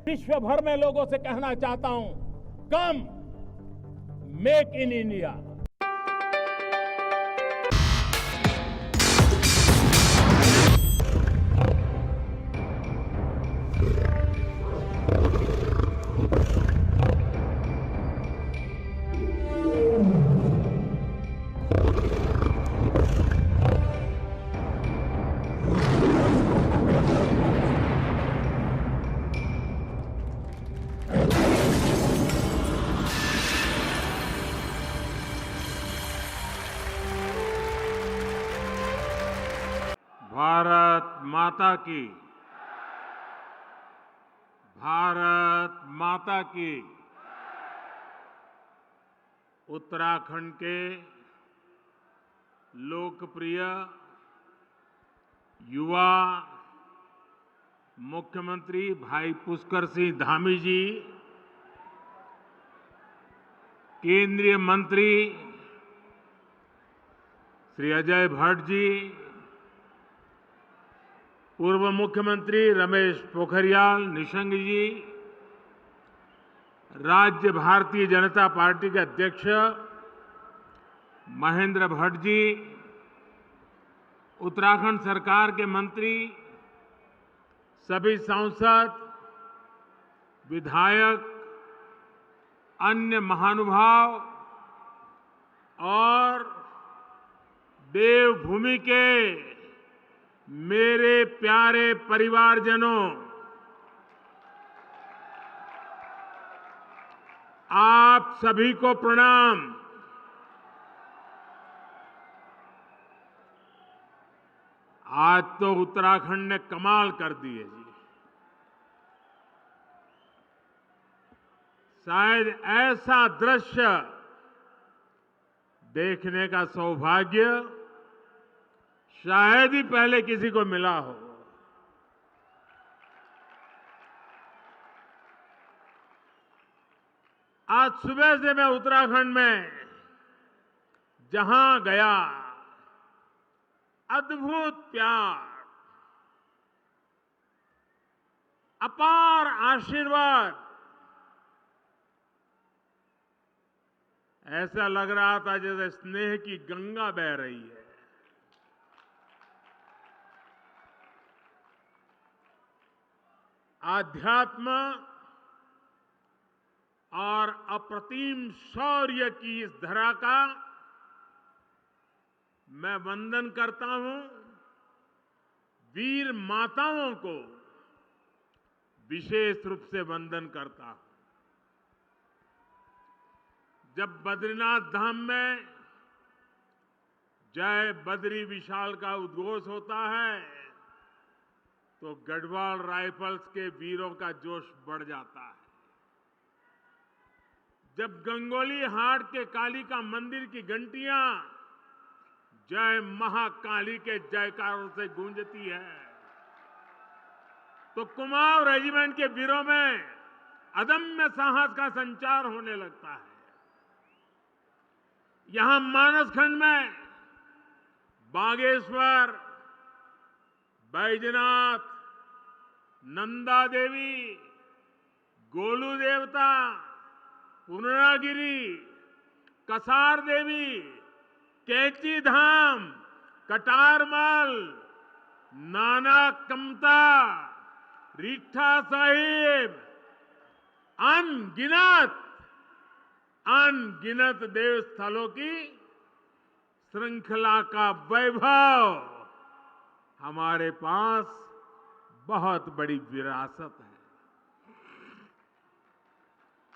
विश्व भर में लोगों से कहना चाहता हूं, कम मेक इन इंडिया। भारत माता की, भारत माता की। उत्तराखंड के लोकप्रिय युवा मुख्यमंत्री भाई पुष्कर सिंह धामी जी, केंद्रीय मंत्री श्री अजय भट्ट जी, पूर्व मुख्यमंत्री रमेश पोखरियाल निशंक जी, राज्य भारतीय जनता पार्टी के अध्यक्ष महेंद्र भट्ट जी, उत्तराखंड सरकार के मंत्री, सभी सांसद, विधायक, अन्य महानुभाव और देवभूमि के मेरे प्यारे परिवारजनों, आप सभी को प्रणाम। आज तो उत्तराखंड ने कमाल कर दी है जी। शायद ऐसा दृश्य देखने का सौभाग्य शायद ही पहले किसी को मिला हो। आज सुबह से मैं उत्तराखंड में जहां गया, अद्भुत प्यार, अपार आशीर्वाद, ऐसा लग रहा था जैसे स्नेह की गंगा बह रही है। आध्यात्म और अप्रतिम शौर्य की इस धरा का मैं वंदन करता हूं। वीर माताओं को विशेष रूप से वंदन करता हूं। जब बद्रीनाथ धाम में जय बद्री विशाल का उद्घोष होता है तो गढ़वाल राइफल्स के वीरों का जोश बढ़ जाता है। जब गंगोली हाट के कालिका मंदिर की घंटियां जय महाकाली के जयकारों से गूंजती है तो कुमाऊं रेजिमेंट के वीरों में अदम्य साहस का संचार होने लगता है। यहां मानसखंड में बागेश्वर, बैजनाथ, नंदा देवी, गोलू देवता, पूर्णागिरी, कसार देवी, कैची धाम, कटारमल, नाना कमता, रीठा साहिब, अनगिनत देव स्थलों की श्रृंखला का वैभव हमारे पास बहुत बड़ी विरासत है।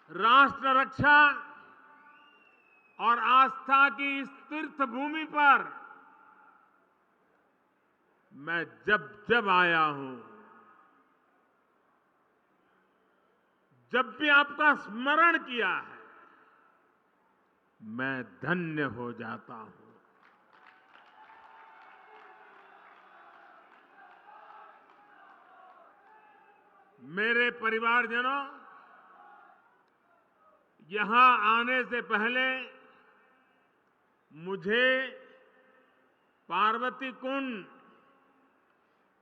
राष्ट्र रक्षा और आस्था की इस तीर्थ भूमि पर मैं जब जब आया हूं, जब भी आपका स्मरण किया है, मैं धन्य हो जाता हूं। मेरे परिवारजनों, यहां आने से पहले मुझे पार्वती कुंड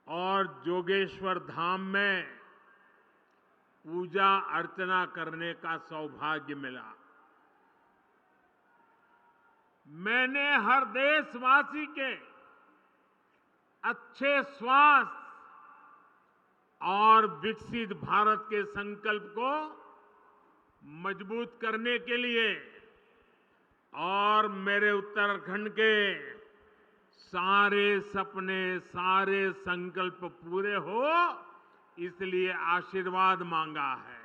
और जोगेश्वर धाम में पूजा अर्चना करने का सौभाग्य मिला। मैंने हर देशवासी के अच्छे स्वास्थ्य और विकसित भारत के संकल्प को मजबूत करने के लिए और मेरे उत्तराखंड के सारे सपने, सारे संकल्प पूरे हो, इसलिए आशीर्वाद मांगा है।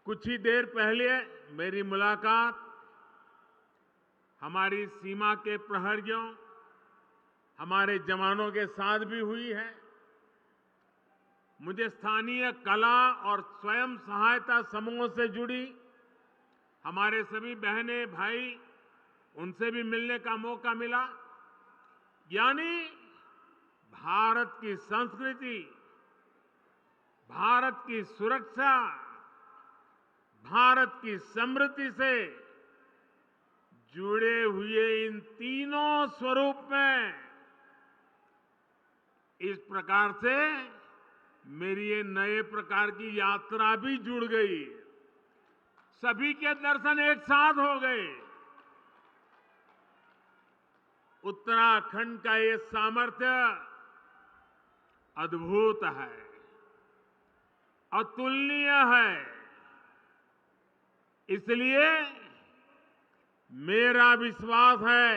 कुछ ही देर पहले मेरी मुलाकात हमारी सीमा के प्रहरियों, हमारे जवानों के साथ भी हुई है। मुझे स्थानीय कला और स्वयं सहायता समूहों से जुड़ी हमारे सभी बहनें, भाई, उनसे भी मिलने का मौका मिला। यानी भारत की संस्कृति, भारत की सुरक्षा, भारत की समृद्धि से जुड़े हुए इन तीनों स्वरूप में इस प्रकार से मेरी ये नए प्रकार की यात्रा भी जुड़ गई। सभी के दर्शन एक साथ हो गए। उत्तराखंड का ये सामर्थ्य अद्भुत है, अतुलनीय है। इसलिए मेरा विश्वास है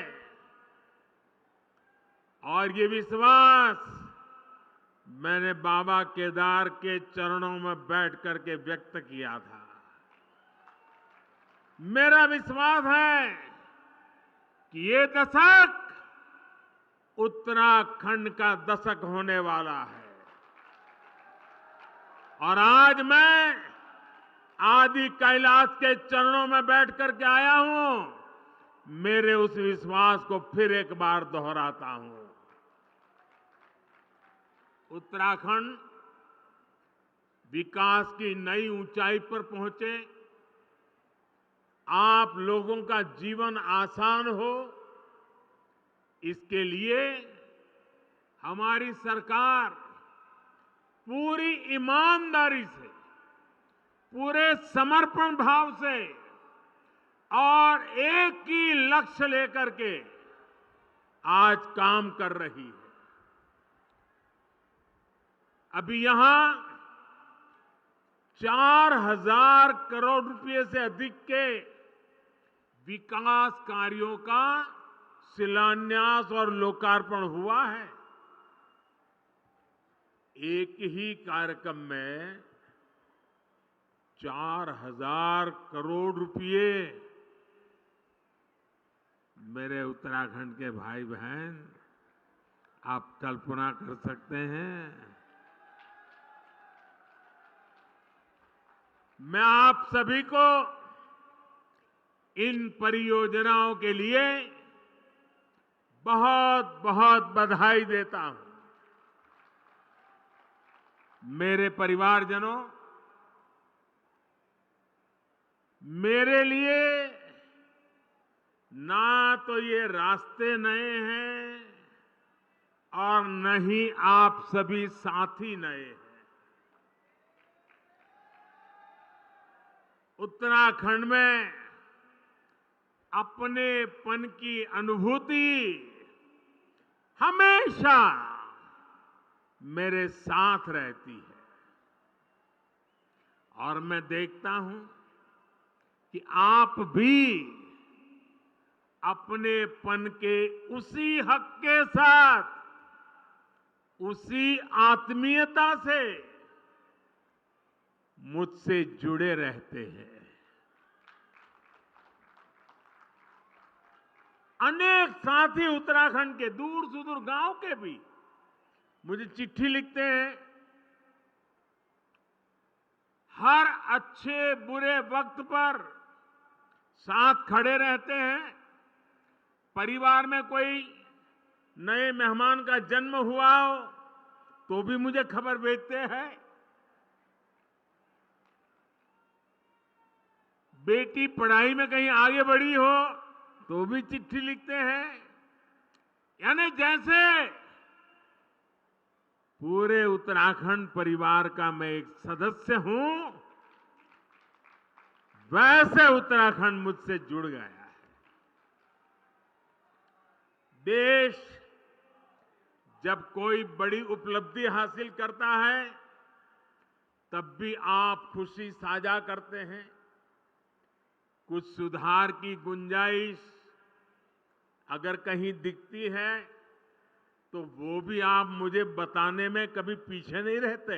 और ये विश्वास मैंने बाबा केदार के चरणों में बैठ करके व्यक्त किया था। मेरा विश्वास है कि ये दशक उत्तराखंड का दशक होने वाला है और आज मैं आदि कैलाश के चरणों में बैठ करके आया हूं। मेरे उस विश्वास को फिर एक बार दोहराता हूं। उत्तराखंड विकास की नई ऊंचाई पर पहुंचे, आप लोगों का जीवन आसान हो, इसके लिए हमारी सरकार पूरी ईमानदारी से, पूरे समर्पण भाव से और एक ही लक्ष्य लेकर के आज काम कर रही है। अभी यहां 4,000 करोड़ रुपए से अधिक के विकास कार्यों का शिलान्यास और लोकार्पण हुआ है। एक ही कार्यक्रम में 4,000 करोड़ रुपए। मेरे उत्तराखंड के भाई बहन, आप कल्पना कर सकते हैं। मैं आप सभी को इन परियोजनाओं के लिए बहुत बहुत बधाई देता हूं। मेरे परिवारजनों, मेरे लिए ना तो ये रास्ते नए हैं और न ही आप सभी साथी नए हैं। उत्तराखंड में अपनेपन की अनुभूति हमेशा मेरे साथ रहती है और मैं देखता हूं कि आप भी अपनेपन के उसी हक के साथ, उसी आत्मीयता से मुझसे जुड़े रहते हैं। अनेक साथी उत्तराखंड के दूर सुदूर गांव के भी मुझे चिट्ठी लिखते हैं। हर अच्छे बुरे वक्त पर साथ खड़े रहते हैं। परिवार में कोई नए मेहमान का जन्म हुआ हो तो भी मुझे खबर भेजते हैं। बेटी पढ़ाई में कहीं आगे बढ़ी हो तो भी चिट्ठी लिखते हैं। यानी जैसे पूरे उत्तराखंड परिवार का मैं एक सदस्य हूं, वैसे उत्तराखंड मुझसे जुड़ गया है। देश जब कोई बड़ी उपलब्धि हासिल करता है तब भी आप खुशी साझा करते हैं। कुछ सुधार की गुंजाइश अगर कहीं दिखती है तो वो भी आप मुझे बताने में कभी पीछे नहीं रहते।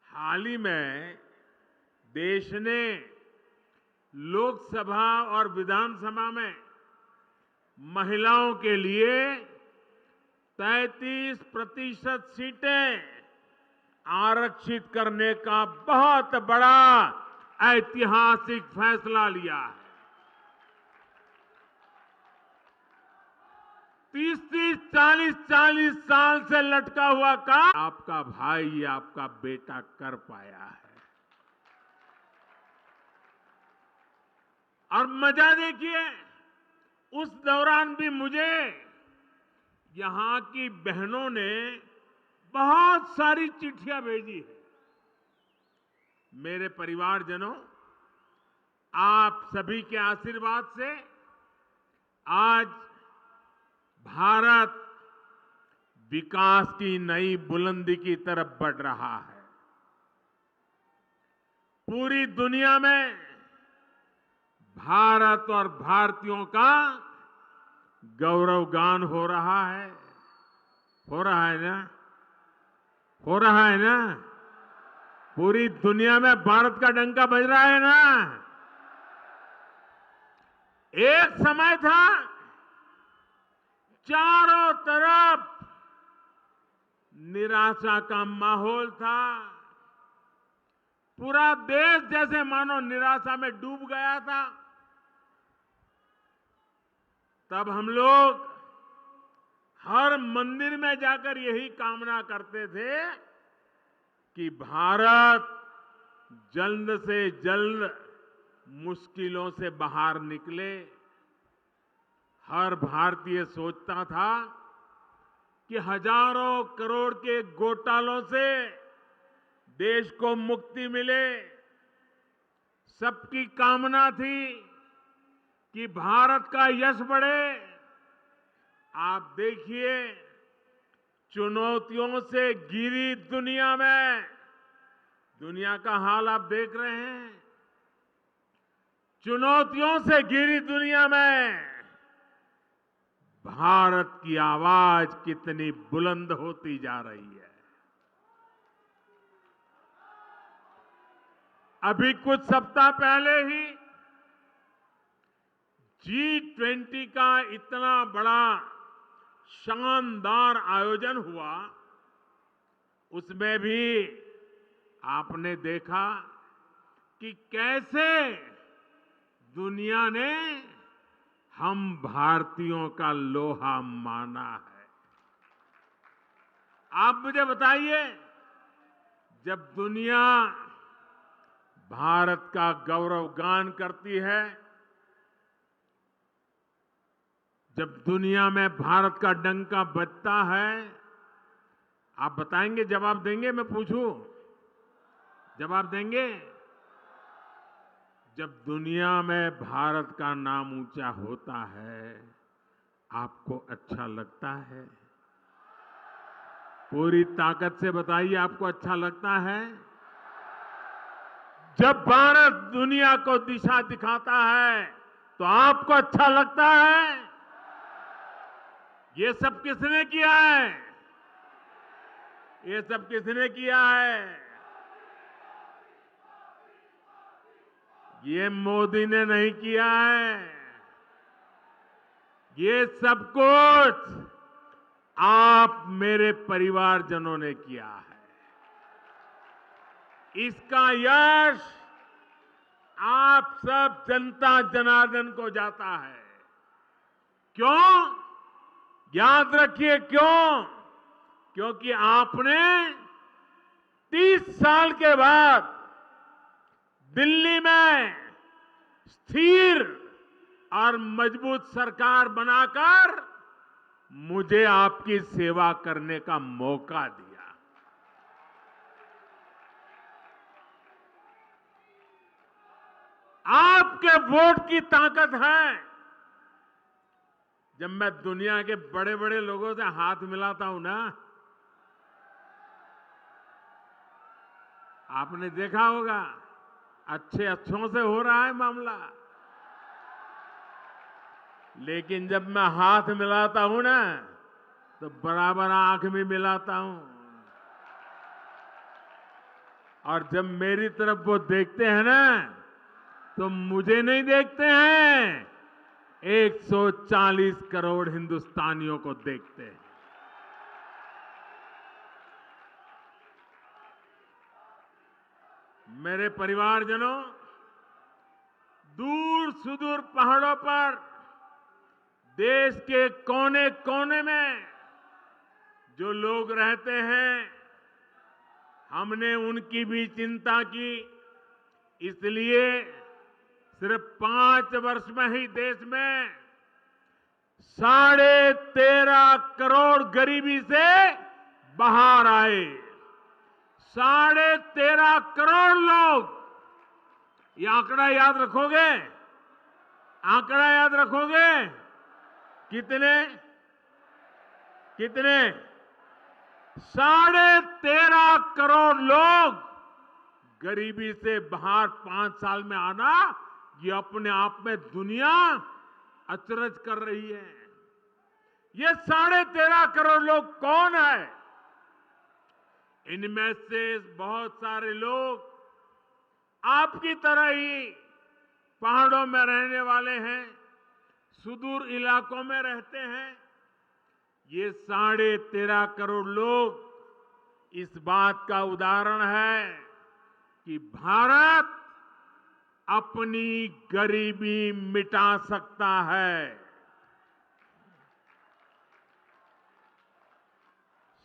हाल ही में देश ने लोकसभा और विधानसभा में महिलाओं के लिए 33% सीटें आरक्षित करने का बहुत बड़ा ऐतिहासिक फैसला लिया है। 30-40 साल से लटका हुआ काम आपका भाई, आपका बेटा कर पाया है। और मजा देखिए, उस दौरान भी मुझे यहां की बहनों ने बहुत सारी चिट्ठियां भेजी है। मेरे परिवारजनों, आप सभी के आशीर्वाद से आज भारत विकास की नई बुलंदी की तरफ बढ़ रहा है। पूरी दुनिया में भारत और भारतीयों का गौरवगान हो रहा है। हो रहा है ना? हो रहा है ना? पूरी दुनिया में भारत का डंका बज रहा है ना? एक समय था चारों तरफ निराशा का माहौल था। पूरा देश जैसे मानो निराशा में डूब गया था। तब हम लोग हर मंदिर में जाकर यही कामना करते थे कि भारत जल्द से जल्द मुश्किलों से बाहर निकले। हर भारतीय सोचता था कि हजारों करोड़ के घोटालों से देश को मुक्ति मिले। सबकी कामना थी कि भारत का यश बढ़े। आप देखिए, चुनौतियों से घिरी दुनिया में, दुनिया का हाल आप देख रहे हैं। चुनौतियों से घिरी दुनिया में भारत की आवाज कितनी बुलंद होती जा रही है। अभी कुछ सप्ताह पहले ही G20 का इतना बड़ा शानदार आयोजन हुआ। उसमें भी आपने देखा कि कैसे दुनिया ने हम भारतीयों का लोहा माना है। आप मुझे बताइए, जब दुनिया भारत का गौरवगान करती है, जब दुनिया में भारत का डंका बजता है, आप बताएंगे, जवाब देंगे? मैं पूछूं, जवाब देंगे? जब दुनिया में भारत का नाम ऊंचा होता है, आपको अच्छा लगता है? पूरी ताकत से बताइए, आपको अच्छा लगता है? जब भारत दुनिया को दिशा दिखाता है तो आपको अच्छा लगता है? ये सब किसने किया है? ये सब किसने किया है? ये मोदी ने नहीं किया है। ये सब कुछ आप मेरे परिवारजनों ने किया है। इसका यश आप सब जनता जनार्दन को जाता है। क्यों? याद रखिए क्यों? क्योंकि आपने 30 साल के बाद दिल्ली में स्थिर और मजबूत सरकार बनाकर मुझे आपकी सेवा करने का मौका दिया। आपके वोट की ताकत है। जब मैं दुनिया के बड़े बड़े लोगों से हाथ मिलाता हूं ना, आपने देखा होगा अच्छों से हो रहा है मामला, लेकिन जब मैं हाथ मिलाता हूं ना तो बराबर आंख भी मिलाता हूं, और जब मेरी तरफ वो देखते हैं ना तो मुझे नहीं देखते हैं, 140 करोड़ हिंदुस्तानियों को देखते हैं। मेरे परिवारजनों, दूर सुदूर पहाड़ों पर देश के कोने कोने में जो लोग रहते हैं, हमने उनकी भी चिंता की। इसलिए सिर्फ 5 वर्ष में ही देश में 13.5 करोड़ गरीबी से बाहर आए। 13.5 करोड़ लोग, ये आंकड़ा याद रखोगे? आंकड़ा याद रखोगे? कितने? 13.5 करोड़ लोग गरीबी से बाहर 5 साल में आना, ये अपने आप में दुनिया अचरज कर रही है। ये 13.5 करोड़ लोग कौन है? इनमें से बहुत सारे लोग आपकी तरह ही पहाड़ों में रहने वाले हैं, सुदूर इलाकों में रहते हैं। ये 13.5 करोड़ लोग इस बात का उदाहरण है कि भारत अपनी गरीबी मिटा सकता है।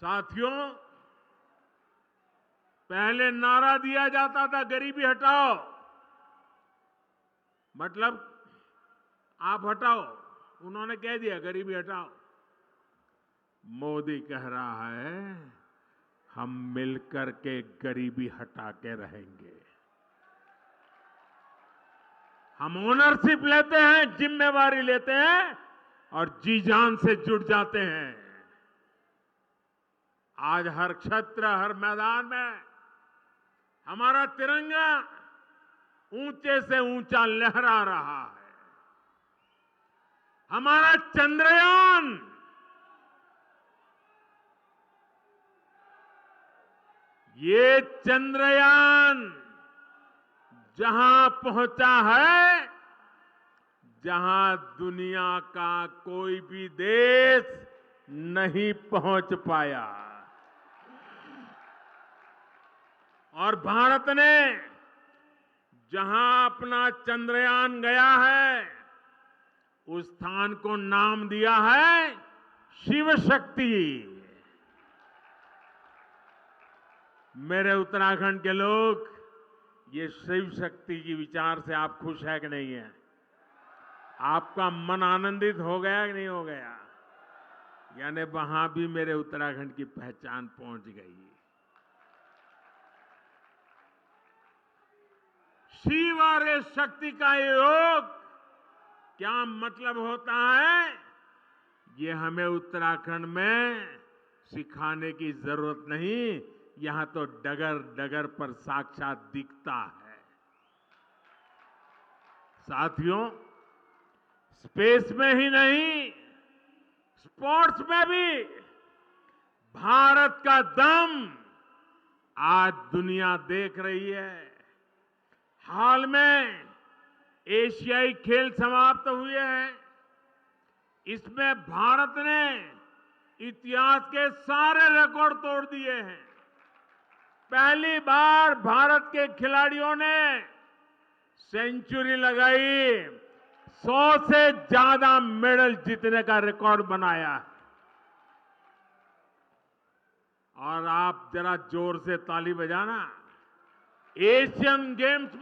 साथियों, पहले नारा दिया जाता था गरीबी हटाओ, मतलब आप हटाओ, उन्होंने कह दिया गरीबी हटाओ। मोदी कह रहा है हम मिलकर के गरीबी हटा के रहेंगे। हम ओनरशिप लेते हैं, जिम्मेवारी लेते हैं और जी जान से जुट जाते हैं। आज हर क्षेत्र, हर मैदान में हमारा तिरंगा ऊंचे से ऊंचा लहरा रहा है। हमारा चंद्रयान ये चंद्रयान जहां पहुंचा है, जहां दुनिया का कोई भी देश नहीं पहुंच पाया, और भारत ने जहां अपना चंद्रयान गया है, उस स्थान को नाम दिया है शिव शक्ति। मेरे उत्तराखंड के लोग, ये शिव शक्ति की विचार से आप खुश है कि नहीं है? आपका मन आनंदित हो गया कि नहीं हो गया? यानी वहां भी मेरे उत्तराखंड की पहचान पहुंच गई। शिव और शक्ति का योग क्या मतलब होता है, ये हमें उत्तराखंड में सिखाने की जरूरत नहीं, यहां तो डगर डगर पर साक्षात दिखता है। साथियों, स्पेस में ही नहीं, स्पोर्ट्स में भी भारत का दम आज दुनिया देख रही है। हाल में एशियाई खेल समाप्त हुए हैं। इसमें भारत ने इतिहास के सारे रिकॉर्ड तोड़ दिए हैं। पहली बार भारत के खिलाड़ियों ने सेंचुरी लगाई, 100 से ज्यादा मेडल जीतने का रिकॉर्ड बनाया। और आप जरा जोर से ताली बजाना। एशियन गेम्स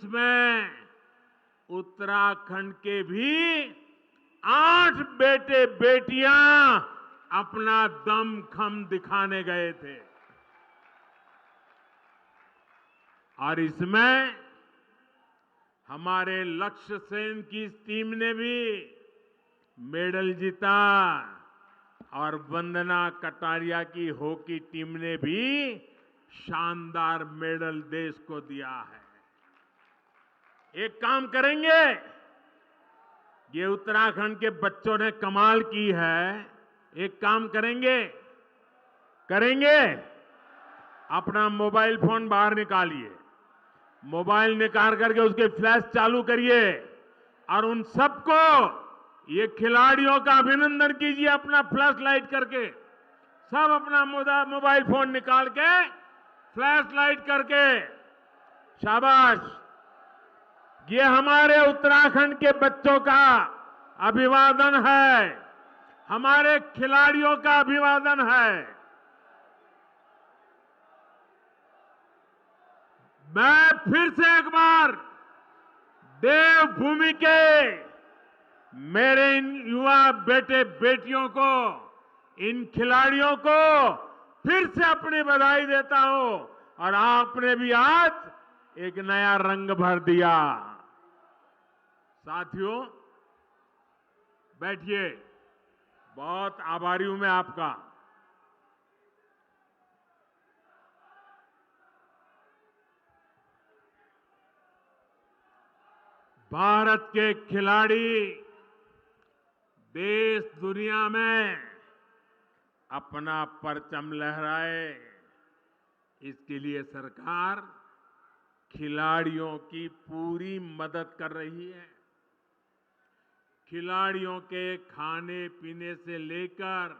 में उत्तराखंड के भी 8 बेटे बेटियां अपना दमखम दिखाने गए थे और इसमें हमारे लक्ष्य सेन की टीम ने भी मेडल जीता और वंदना कटारिया की हॉकी टीम ने भी शानदार मेडल देश को दिया है। एक काम करेंगे, ये उत्तराखंड के बच्चों ने कमाल की है। एक काम करेंगे अपना मोबाइल फोन बाहर निकालिए, मोबाइल निकाल करके उसके फ्लैश चालू करिए और उन सबको, ये खिलाड़ियों का अभिनंदन कीजिए अपना फ्लैश लाइट करके। सब अपना मोबाइल फोन निकाल के फ्लैश लाइट करके, शाबाश। ये हमारे उत्तराखंड के बच्चों का अभिवादन है, हमारे खिलाड़ियों का अभिवादन है। मैं फिर से एक बार देवभूमि के मेरे इन युवा बेटे बेटियों को, इन खिलाड़ियों को फिर से अपनी बधाई देता हूं और आपने भी आज एक नया रंग भर दिया। साथियों, बैठिए, बहुत आभारी हूं मैं आपका। भारत के खिलाड़ी देश दुनिया में अपना परचम लहराए, इसके लिए सरकार खिलाड़ियों की पूरी मदद कर रही है। खिलाड़ियों के खाने पीने से लेकर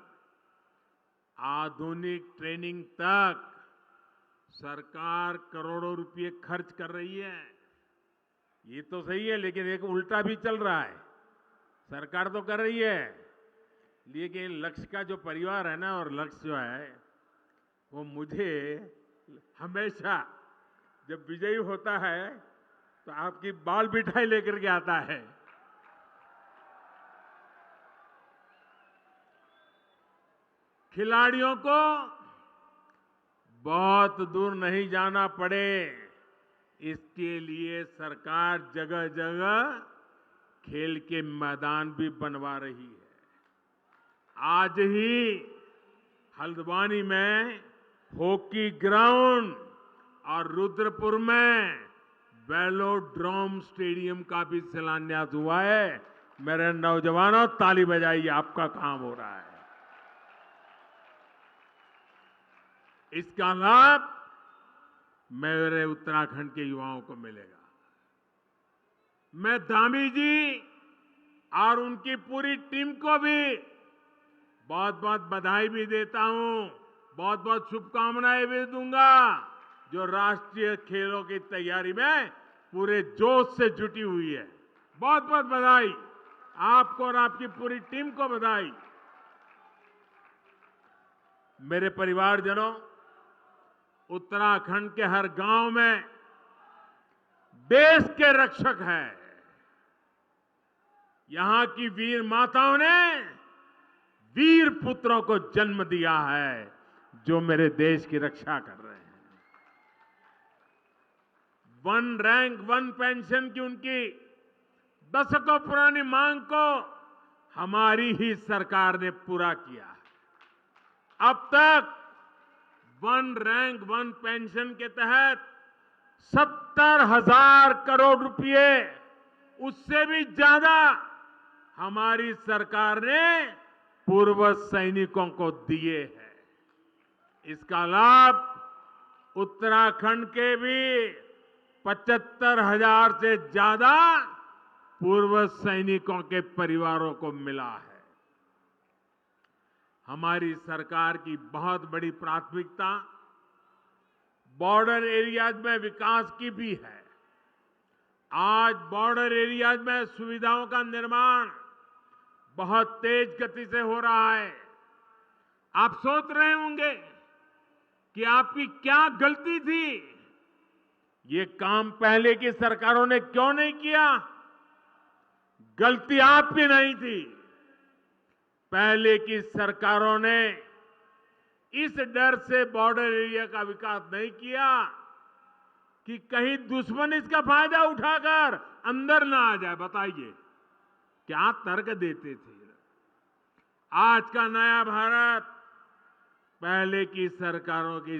आधुनिक ट्रेनिंग तक सरकार करोड़ों रुपए खर्च कर रही है। ये तो सही है, लेकिन एक उल्टा भी चल रहा है। सरकार तो कर रही है, लेकिन लक्ष्य का जो परिवार है ना, और लक्ष्य जो है वो मुझे हमेशा जब विजयी होता है तो आपकी बाल मिठाई लेकर के आता है। खिलाड़ियों को बहुत दूर नहीं जाना पड़े, इसके लिए सरकार जगह जगह खेल के मैदान भी बनवा रही है। आज ही हल्द्वानी में हॉकी ग्राउंड और रुद्रपुर में वेलोड्रोम स्टेडियम का भी शिलान्यास हुआ है। मेरे नौजवानों, ताली बजाइए, आपका काम हो रहा है। इसका लाभ मेरे उत्तराखंड के युवाओं को मिलेगा। मैं धामी जी और उनकी पूरी टीम को भी बहुत बहुत बधाई भी देता हूं, बहुत बहुत शुभकामनाएं भी दूंगा, जो राष्ट्रीय खेलों की तैयारी में पूरे जोश से जुटी हुई है। बहुत बहुत बधाई आपको और आपकी पूरी टीम को बधाई। मेरे परिवारजनों, उत्तराखंड के हर गांव में देश के रक्षक हैं। यहां की वीर माताओं ने वीर पुत्रों को जन्म दिया है, जो मेरे देश की रक्षा कर रहे हैं। वन रैंक वन पेंशन की उनकी दशकों पुरानी मांग को हमारी ही सरकार ने पूरा किया। अब तक वन रैंक वन पेंशन के तहत 70,000 करोड़ रुपए, उससे भी ज्यादा हमारी सरकार ने पूर्व सैनिकों को दिए हैं। इसका लाभ उत्तराखंड के भी 75,000 से ज्यादा पूर्व सैनिकों के परिवारों को मिला है। हमारी सरकार की बहुत बड़ी प्राथमिकता बॉर्डर एरियाज में विकास की भी है। आज बॉर्डर एरियाज में सुविधाओं का निर्माण बहुत तेज गति से हो रहा है। आप सोच रहे होंगे कि आपकी क्या गलती थी, ये काम पहले की सरकारों ने क्यों नहीं किया। गलती आपकी नहीं थी। पहले की सरकारों ने इस डर से बॉर्डर एरिया का विकास नहीं किया कि कहीं दुश्मन इसका फायदा उठाकर अंदर ना आ जाए। बताइए क्या तर्क देते थे। आज का नया भारत पहले की सरकारों की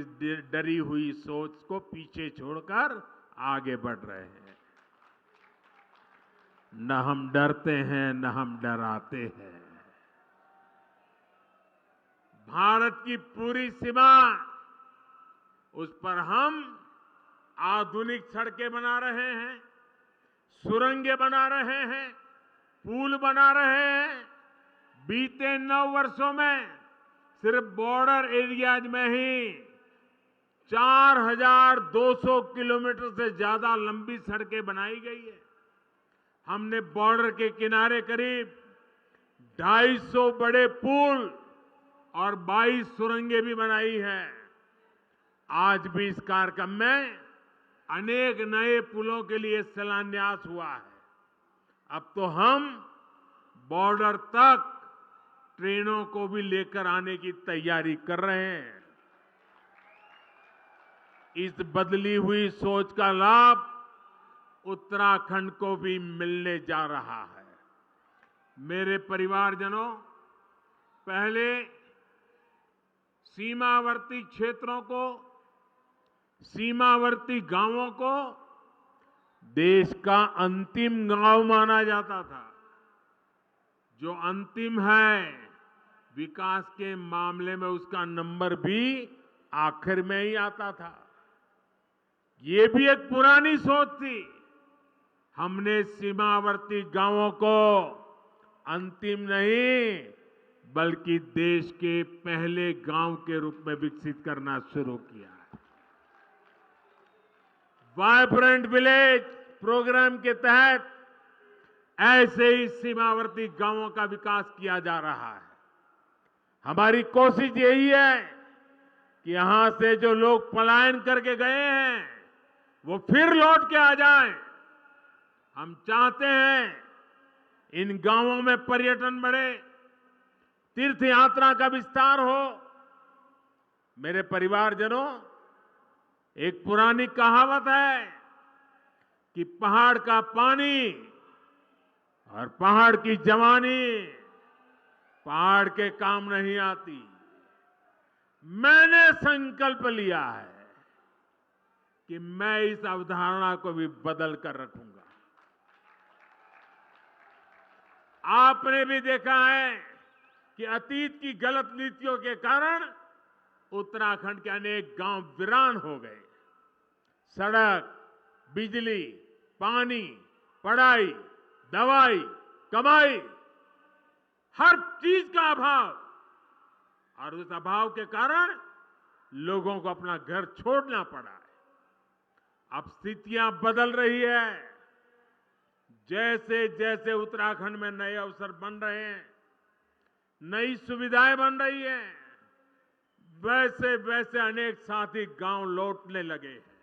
डरी हुई सोच को पीछे छोड़कर आगे बढ़ रहे हैं। न हम डरते हैं न हम डराते हैं। भारत की पूरी सीमा, उस पर हम आधुनिक सड़कें बना रहे हैं, सुरंगें बना रहे हैं, पुल बना रहे हैं। बीते 9 वर्षों में सिर्फ बॉर्डर एरियाज में ही 4,200 किलोमीटर से ज्यादा लंबी सड़कें बनाई गई है। हमने बॉर्डर के किनारे करीब 250 बड़े पुल और 22 सुरंगें भी बनाई है। आज भी इस कार्यक्रम में अनेक नए पुलों के लिए शिलान्यास हुआ है। अब तो हम बॉर्डर तक ट्रेनों को भी लेकर आने की तैयारी कर रहे हैं। इस बदली हुई सोच का लाभ उत्तराखंड को भी मिलने जा रहा है। मेरे परिवारजनों, पहले सीमावर्ती क्षेत्रों को, सीमावर्ती गांवों को देश का अंतिम गांव माना जाता था। जो अंतिम है, विकास के मामले में उसका नंबर भी आखिर में ही आता था। ये भी एक पुरानी सोच थी। हमने सीमावर्ती गांवों को अंतिम नहीं बल्कि देश के पहले गांव के रूप में विकसित करना शुरू किया है। वाइब्रेंट विलेज प्रोग्राम के तहत ऐसे ही सीमावर्ती गांवों का विकास किया जा रहा है। हमारी कोशिश यही है कि यहां से जो लोग पलायन करके गए हैं वो फिर लौट के आ जाएं। हम चाहते हैं इन गांवों में पर्यटन बढ़े, तीर्थ यात्रा का विस्तार हो। मेरे परिवारजनों, एक पुरानी कहावत है कि पहाड़ का पानी और पहाड़ की जवानी पहाड़ के काम नहीं आती। मैंने संकल्प लिया है कि मैं इस अवधारणा को भी बदल कर रखूंगा। आपने भी देखा है कि अतीत की गलत नीतियों के कारण उत्तराखंड के अनेक गांव वीरान हो गए। सड़क, बिजली, पानी, पढ़ाई, दवाई, कमाई, हर चीज का अभाव, और उस अभाव के कारण लोगों को अपना घर छोड़ना पड़ा है। अब स्थितियां बदल रही है। जैसे जैसे उत्तराखंड में नए अवसर बन रहे हैं, नई सुविधाएं बन रही हैं, वैसे वैसे अनेक साथी गांव लौटने लगे हैं।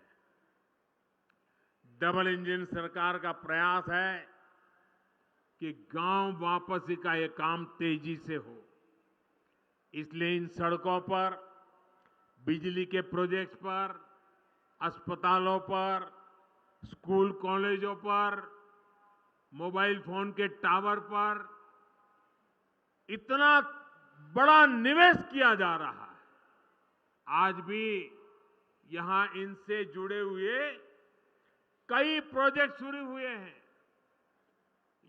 डबल इंजन सरकार का प्रयास है कि गांव वापसी का यह काम तेजी से हो। इसलिए इन सड़कों पर, बिजली के प्रोजेक्ट्स पर, अस्पतालों पर, स्कूल कॉलेजों पर, मोबाइल फोन के टावर पर इतना बड़ा निवेश किया जा रहा है। आज भी यहां इनसे जुड़े हुए कई प्रोजेक्ट शुरू हुए हैं।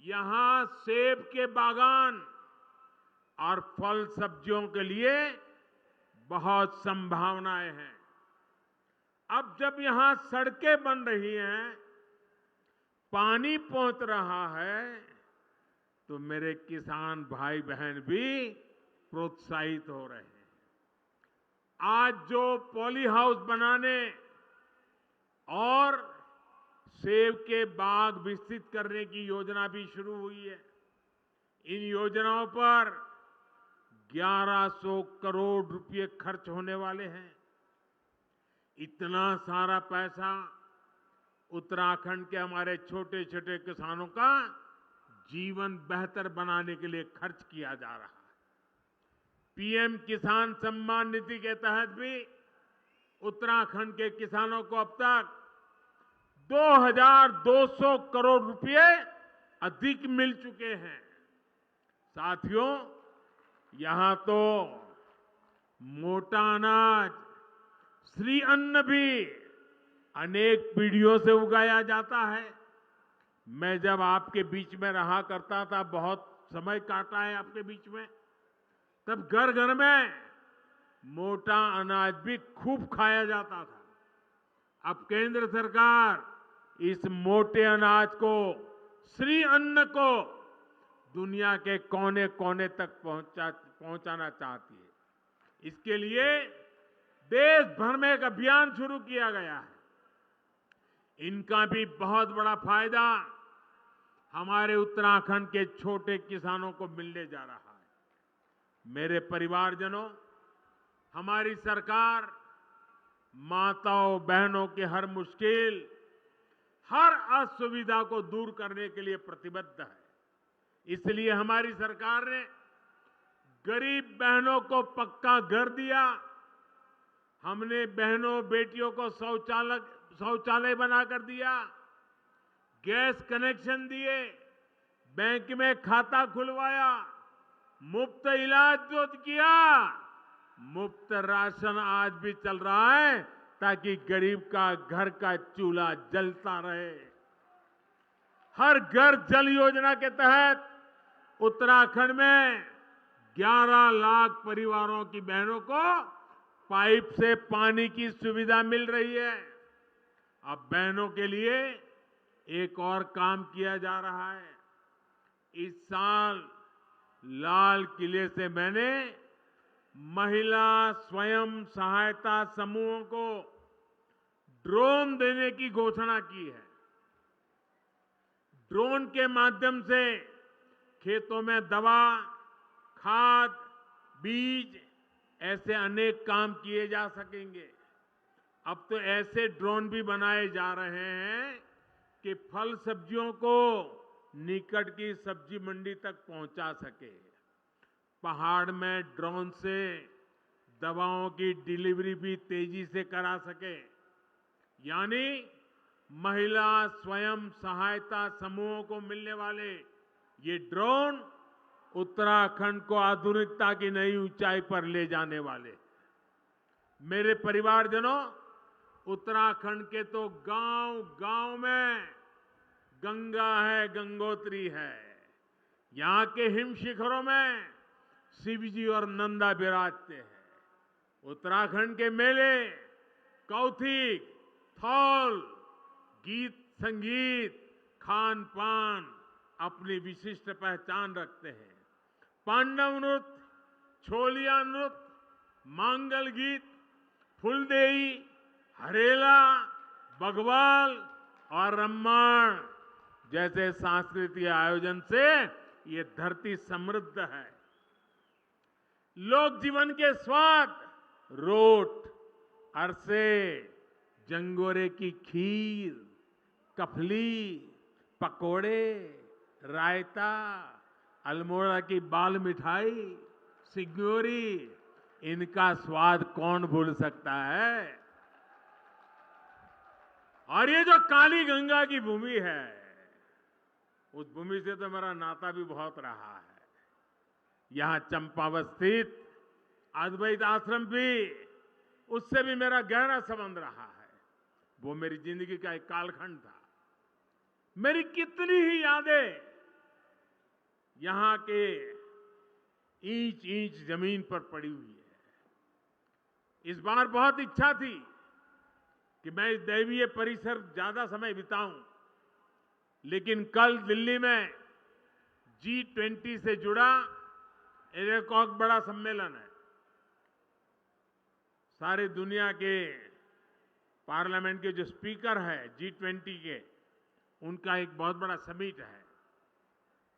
यहां सेब के बागान और फल सब्जियों के लिए बहुत संभावनाएं हैं। अब जब यहां सड़कें बन रही हैं, पानी पहुंच रहा है, तो मेरे किसान भाई बहन भी प्रोत्साहित हो रहे हैं। आज जो पॉली हाउस बनाने और सेब के बाग विकसित करने की योजना भी शुरू हुई है। इन योजनाओं पर 1100 करोड़ रुपए खर्च होने वाले हैं। इतना सारा पैसा उत्तराखंड के हमारे छोटे छोटे किसानों का जीवन बेहतर बनाने के लिए खर्च किया जा रहा है। पीएम किसान सम्मान निधि के तहत भी उत्तराखंड के किसानों को अब तक 2,200 करोड़ रुपए अधिक मिल चुके हैं। साथियों, यहां तो मोटा अनाज, श्री अन्न भी अनेक पीढ़ियों से उगाया जाता है। मैं जब आपके बीच में रहा करता था, बहुत समय काटा है आपके बीच में, तब घर घर में मोटा अनाज भी खूब खाया जाता था। अब केंद्र सरकार इस मोटे अनाज को, श्री अन्न को दुनिया के कोने कोने तक पहुंचाना चाहती है। इसके लिए देश भर में एक अभियान शुरू किया गया है। इनका भी बहुत बड़ा फायदा हमारे उत्तराखंड के छोटे किसानों को मिलने जा रहा है। मेरे परिवारजनों, हमारी सरकार माताओं बहनों की हर मुश्किल, हर असुविधा को दूर करने के लिए प्रतिबद्ध है। इसलिए हमारी सरकार ने गरीब बहनों को पक्का घर दिया। हमने बहनों बेटियों को शौचालय बनाकर दिया, गैस कनेक्शन दिए, बैंक में खाता खुलवाया, मुफ्त इलाज जो किया, मुफ्त राशन आज भी चल रहा है ताकि गरीब का घर का चूल्हा जलता रहे। हर घर जल योजना के तहत उत्तराखंड में 11 लाख परिवारों की बहनों को पाइप से पानी की सुविधा मिल रही है। अब बहनों के लिए एक और काम किया जा रहा है। इस साल लाल किले से मैंने महिला स्वयं सहायता समूहों को ड्रोन देने की घोषणा की है। ड्रोन के माध्यम से खेतों में दवा, खाद, बीज, ऐसे अनेक काम किए जा सकेंगे। अब तो ऐसे ड्रोन भी बनाए जा रहे हैं कि फल सब्जियों को निकट की सब्जी मंडी तक पहुंचा सके। पहाड़ में ड्रोन से दवाओं की डिलीवरी भी तेजी से करा सके। यानी महिला स्वयं सहायता समूहों को मिलने वाले ये ड्रोन उत्तराखंड को आधुनिकता की नई ऊंचाई पर ले जाने वाले। मेरे परिवारजनों, उत्तराखंड के तो गांव-गांव में गंगा है, गंगोत्री है। यहां के हिम शिखरों में शिवजी और नंदा विराजते हैं। उत्तराखंड के मेले, कौथिग, थौल, गीत संगीत, खान पान अपनी विशिष्ट पहचान रखते हैं। पांडव नृत्य, छोलिया नृत्य, मांगल गीत, फुलदेई, हरेला, बघवाल और रम्माण जैसे सांस्कृतिक आयोजन से ये धरती समृद्ध है। लोक जीवन के स्वाद, रोट, अरसे, जंगोरे की खीर, कफली, पकोड़े, रायता, अल्मोड़ा की बाल मिठाई, सिग्योरी, इनका स्वाद कौन भूल सकता है। और ये जो काली गंगा की भूमि है, उस भूमि से तो मेरा नाता भी बहुत रहा है। यहां चंपावत स्थित अद्वैत आश्रम भी, उससे भी मेरा गहरा संबंध रहा है। वो मेरी जिंदगी का एक कालखंड था। मेरी कितनी ही यादें यहां के ईंच ईंच जमीन पर पड़ी हुई है। इस बार बहुत इच्छा थी कि मैं इस दैवीय परिसर ज्यादा समय बिताऊं, लेकिन कल दिल्ली में G20 से जुड़ा एक और बड़ा सम्मेलन है। सारी दुनिया के पार्लियामेंट के जो स्पीकर है G20 के, उनका एक बहुत बड़ा समिट है।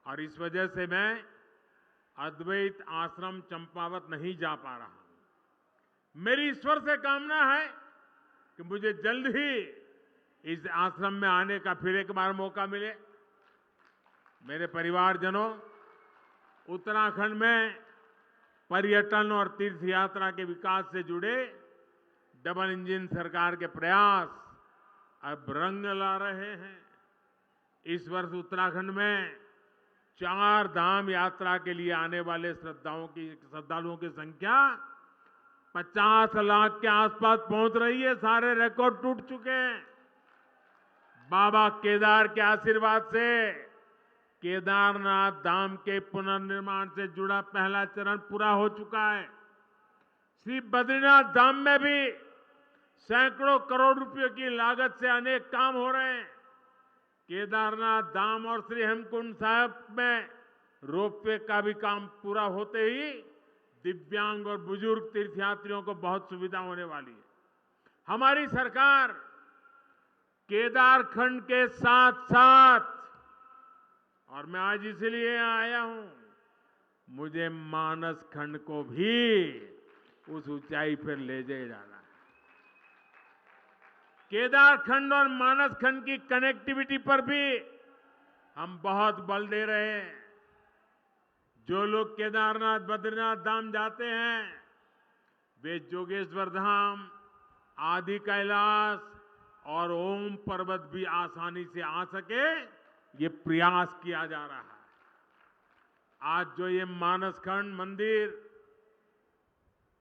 और इस वजह से मैं अद्वैत आश्रम चंपावत नहीं जा पा रहा हूं। मेरी ईश्वर से कामना है कि मुझे जल्द ही इस आश्रम में आने का फिर एक बार मौका मिले। मेरे परिवारजनों, उत्तराखंड में पर्यटन और तीर्थ यात्रा के विकास से जुड़े डबल इंजन सरकार के प्रयास अब रंग ला रहे हैं। इस वर्ष उत्तराखंड में 4 धाम यात्रा के लिए आने वाले श्रद्धालुओं की संख्या 50 लाख के आसपास पहुंच रही है। सारे रिकॉर्ड टूट चुके हैं। बाबा केदार के आशीर्वाद से केदारनाथ धाम के पुनर्निर्माण से जुड़ा पहला चरण पूरा हो चुका है। श्री बद्रीनाथ धाम में भी सैकड़ों करोड़ रुपए की लागत से अनेक काम हो रहे हैं। केदारनाथ धाम और श्री हेमकुंड साहिब में रोपवे का भी काम पूरा होते ही दिव्यांग और बुजुर्ग तीर्थयात्रियों को बहुत सुविधा होने वाली है। हमारी सरकार केदारखंड के साथ साथ, और मैं आज इसलिए आया हूं, मुझे मानस खंड को भी उस ऊंचाई पर ले जाना है। केदारखंड और मानस खंड की कनेक्टिविटी पर भी हम बहुत बल दे रहे हैं। जो लोग केदारनाथ बद्रीनाथ धाम जाते हैं वे जोगेश्वर धाम, आदि कैलाश और ओम पर्वत भी आसानी से आ सके, ये प्रयास किया जा रहा है। आज जो ये मानसखंड मंदिर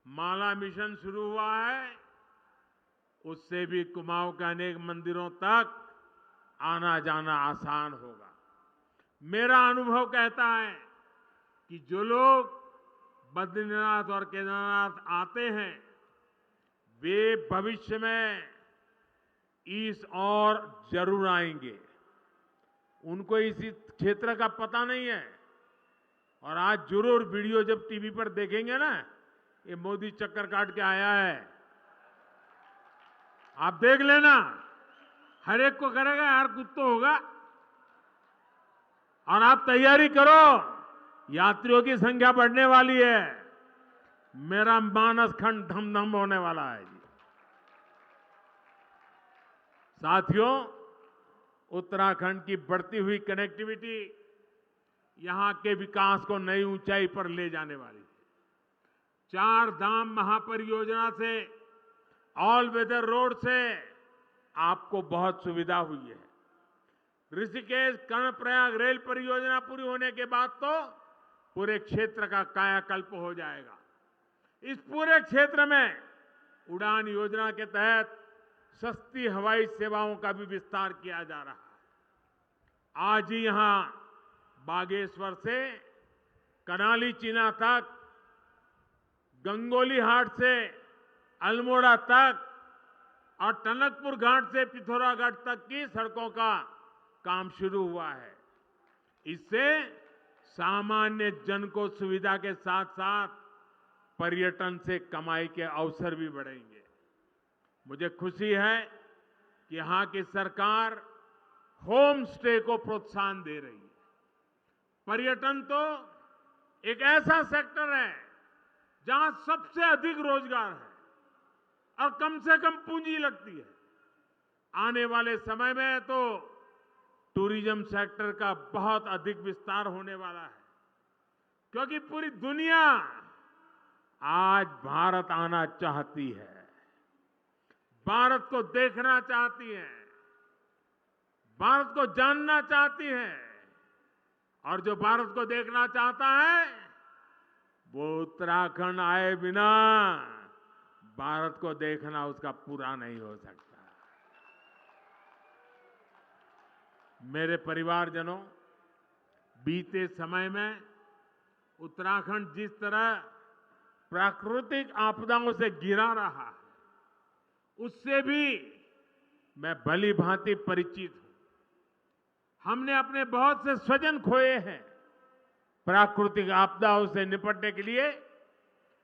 माला मिशन शुरू हुआ है, उससे भी कुमाऊं के अनेक मंदिरों तक आना जाना आसान होगा। मेरा अनुभव कहता है कि जो लोग बद्रीनाथ और केदारनाथ आते हैं वे भविष्य में इस और जरूर आएंगे। उनको इसी क्षेत्र का पता नहीं है और आज जरूर वीडियो जब टीवी पर देखेंगे ना, ये मोदी चक्कर काट के आया है, आप देख लेना, हर एक को करेगा यार कुछ तो होगा। और आप तैयारी करो, यात्रियों की संख्या बढ़ने वाली है। मेरा मानस खंड धम-धम होने वाला है जी। साथियों, उत्तराखंड की बढ़ती हुई कनेक्टिविटी यहां के विकास को नई ऊंचाई पर ले जाने वाली है। 4 धाम महापरियोजना से, ऑल वेदर रोड से आपको बहुत सुविधा हुई है। ऋषिकेश कर्णप्रयाग रेल परियोजना पूरी होने के बाद तो पूरे क्षेत्र का कायाकल्प हो जाएगा। इस पूरे क्षेत्र में उड़ान योजना के तहत सस्ती हवाई सेवाओं का भी विस्तार किया जा रहा है। आज ही यहां बागेश्वर से कनाली चीना तक, गंगोली हाट से अल्मोड़ा तक और टनकपुर घाट से पिथौरागढ़ तक की सड़कों का काम शुरू हुआ है। इससे सामान्य जन को सुविधा के साथ साथ पर्यटन से कमाई के अवसर भी बढ़ेंगे। मुझे खुशी है कि यहां की सरकार होम स्टे को प्रोत्साहन दे रही है। पर्यटन तो एक ऐसा सेक्टर है जहां सबसे अधिक रोजगार है और कम से कम पूंजी लगती है। आने वाले समय में तो टूरिज्म सेक्टर का बहुत अधिक विस्तार होने वाला है, क्योंकि पूरी दुनिया आज भारत आना चाहती है, भारत को देखना चाहती है, भारत को जानना चाहती है। और जो भारत को देखना चाहता है वो उत्तराखंड आए बिना भारत को देखना उसका पूरा नहीं हो सकता। मेरे परिवारजनों, बीते समय में उत्तराखंड जिस तरह प्राकृतिक आपदाओं से घिरा रहा है, उससे भी मैं भली भांति परिचित हूं। हमने अपने बहुत से स्वजन खोए हैं। प्राकृतिक आपदाओं से निपटने के लिए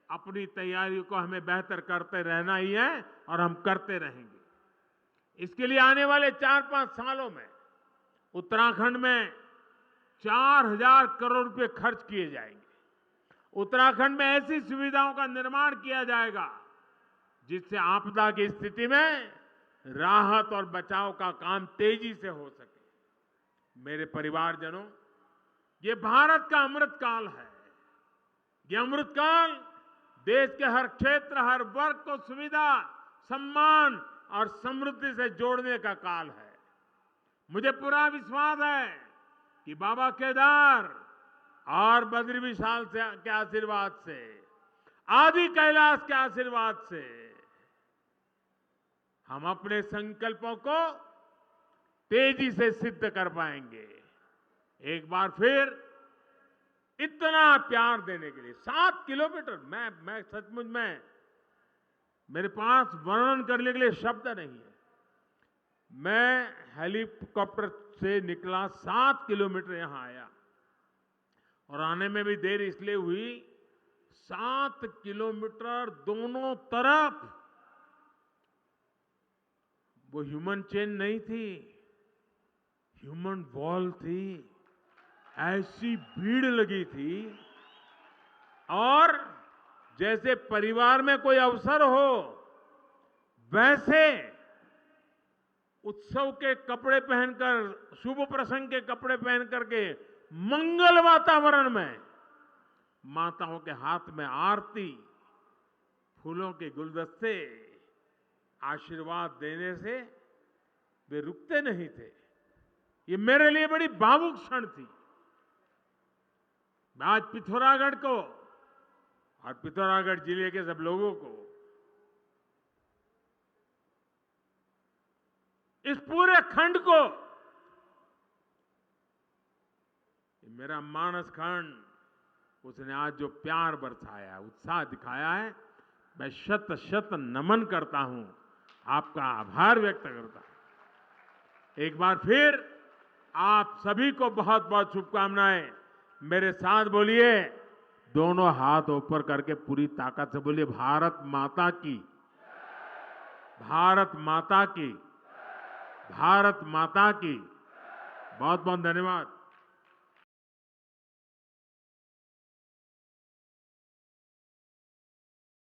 अपनी तैयारियों को हमें बेहतर करते रहना ही है और हम करते रहेंगे। इसके लिए आने वाले 4-5 सालों में उत्तराखंड में 4000 करोड़ रुपए खर्च किए जाएंगे। उत्तराखंड में ऐसी सुविधाओं का निर्माण किया जाएगा जिससे आपदा की स्थिति में राहत और बचाव का काम तेजी से हो सके। मेरे परिवारजनों, ये भारत का अमृत काल है। ये अमृत काल देश के हर क्षेत्र, हर वर्ग को सुविधा, सम्मान और समृद्धि से जोड़ने का काल है। मुझे पूरा विश्वास है कि बाबा केदार और बद्री विशाल के आशीर्वाद से, आदि कैलाश के आशीर्वाद से हम अपने संकल्पों को तेजी से सिद्ध कर पाएंगे। एक बार फिर इतना प्यार देने के लिए 7 किलोमीटर, मैं सचमुच में मेरे पास वर्णन करने के लिए शब्द नहीं है। मैं हेलीकॉप्टर से निकला, 7 किलोमीटर यहां आया और आने में भी देर इसलिए हुई, 7 किलोमीटर दोनों तरफ वो ह्यूमन चेन नहीं थी, ह्यूमन वॉल थी। ऐसी भीड़ लगी थी और जैसे परिवार में कोई अवसर हो वैसे उत्सव के कपड़े पहनकर, शुभ प्रसंग के कपड़े पहन करके मंगल वातावरण में माताओं के हाथ में आरती, फूलों के गुलदस्ते आशीर्वाद देने से वे रुकते नहीं थे। ये मेरे लिए बड़ी भावुक क्षण थी। मैं आज पिथौरागढ़ को और पिथौरागढ़ जिले के सब लोगों को, इस पूरे खंड को, मेरा मानस खंड, उसने आज जो प्यार बरसाया, उत्साह दिखाया है, मैं शत शत नमन करता हूं, आपका आभार व्यक्त करता हूं। एक बार फिर आप सभी को बहुत बहुत शुभकामनाएं। मेरे साथ बोलिए, दोनों हाथ ऊपर करके पूरी ताकत से बोलिए, भारत माता की, भारत माता की, भारत माता की। बहुत बहुत धन्यवाद।